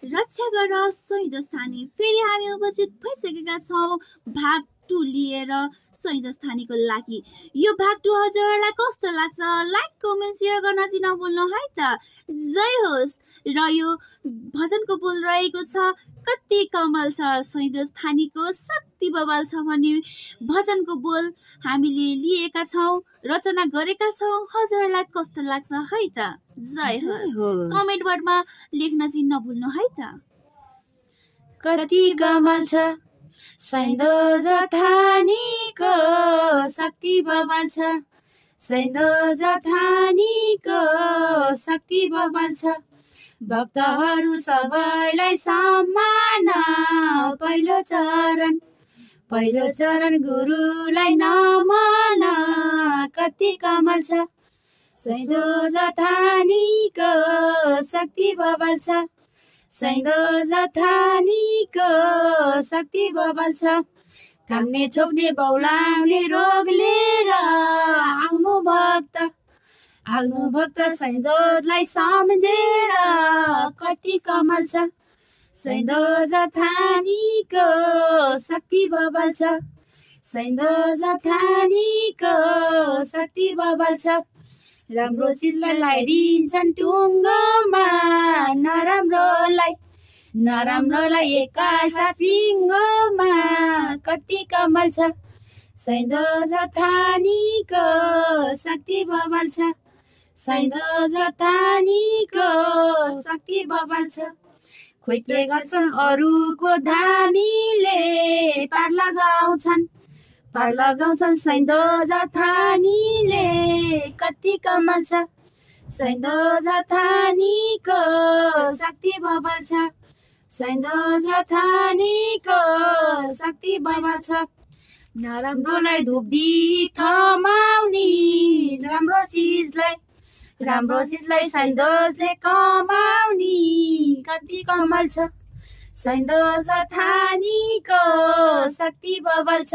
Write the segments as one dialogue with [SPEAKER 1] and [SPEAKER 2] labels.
[SPEAKER 1] रक्षा गर शहीद स्थानी। फेरि हामी उपस्थित भइसकेका छौँ भाग 2 लिएर शहीद स्थानीको लागि। यो भाग 2 हजुरहरूलाई कस्तो लाग्छ? लाइक कमेन्ट सेयर गर्न चाहिँ नभुल्नु है त। जय होस्। र यो भजनको बोल रहेको छ कति कमाल छ, शहीद स्थानीको शक्ति बवाल छ भन्ने भजनको बोल हामीले लिएका छौँ, रचना गरेका छौँ। हजुरहरूलाई कस्तो लाग्छ है त? जय होस्। कमेन्ट बक्समा लेख्न चाहिँ नभुल्नु है त।
[SPEAKER 2] कति कमाल छ शहीद स्थानीको शक्ति बवाल छ, शहीद स्थानीको शक्ति बवाल छ। भक्तहरू सबैलाई सम्मान, पहिलो चरण गुरुलाई नमन। कति कमाल छ शहीद स्थानीको शक्ति बवाल छ, शहीद स्थानीको शक्ति बवाल छ। काम्ने छोप्ने बौलाउने रोग लिएर आउनु भक्त शहीदलाई सम्झेर। कति कमाल छ शहीद स्थानीको शक्ति बवाल छ, शहीद स्थानीको शक्ति बवाल छ। राम्रो चिजलाई लगाइदिन्छन् टुङ्गोमा, नराम्रोलाई एकासाथ सिङ्गोमा। कति कमाल छ शहीद स्थानीको शक्ति बवाल छ, शहीद स्थानीको शक्ति बवाल छ। खोइ के गर्छन् अरूको धामीले, पार लगाउँछन् शहीद स्थानीले। कति कमाल छ शहीद स्थानीको शक्ति बवाल छ, शहीद स्थानीको शक्ति बवाल छ। नराम्रोलाई धुपदी थमाउने, राम्रो चिजलाई शहीदले कमाउने। कति कमाल छ शहीद स्थानीको शक्ति बवाल छ,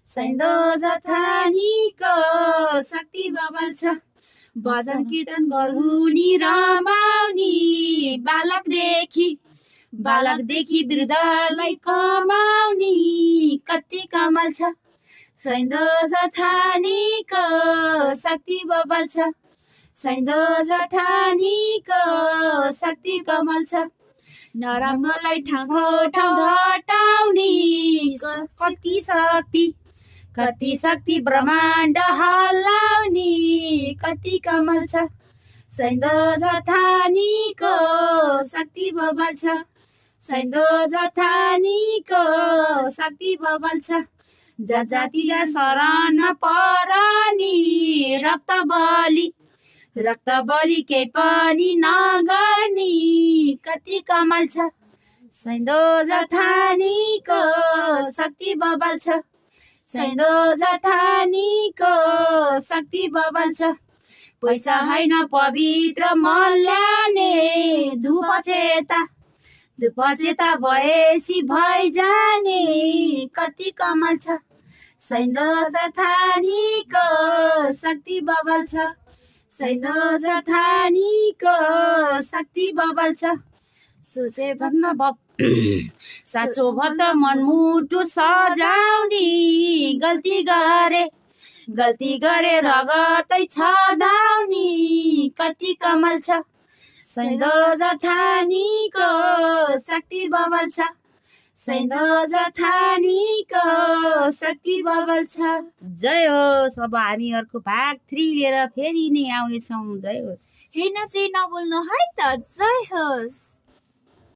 [SPEAKER 2] शहीद स्थानीको शक्ति बवाल छ। भजन कीर्तन गरुनी रमाउने, बालकदेखि वृद्धलाई कमाउने। कति कमाल छ शहीद स्थानीको शक्ति बवाल छ, शहीद स्थानीको शक्ति कमाल छ। नराम्रोलाई ठाउँ हटाउने, कति शक्ति ब्रह्माण्ड हल्लाउने। कति कमाल छ शहीद स्थानीको शक्ति बवाल छ, शहीद स्थानीको शक्ति बवाल छ। जातिलाई शरण परनी, रक्त बलि केही पनि नगर्नी। कति कमाल छ शहीद स्थानीको शक्ति बवाल छ, शहीद स्थानीको शक्ति बवाल छ। पैसा होइन पवित्र मन ल्याउने, धुपचेता भएसी भइजाने। कति कमाल छ शहीद स्थानीको शक्ति बवाल छ, शहीद स्थानीको शक्ति बवाल छ। सोचे भन्दा साँचो भक्त मनमुटु सजाउने, गल्ती गरे रगतै छदाउने। कति कमाल छ शहीद स्थानीको शक्ति बवाल छ, शहीद स्थानीको शक्ति बवाल छ। जय होस्। अब हामी अर्को भाग 3 लिएर फेरि नै आउनेछौँ। जय होस्।
[SPEAKER 1] हेर्न चाहिँ नभुल्नु है त। जय होस्।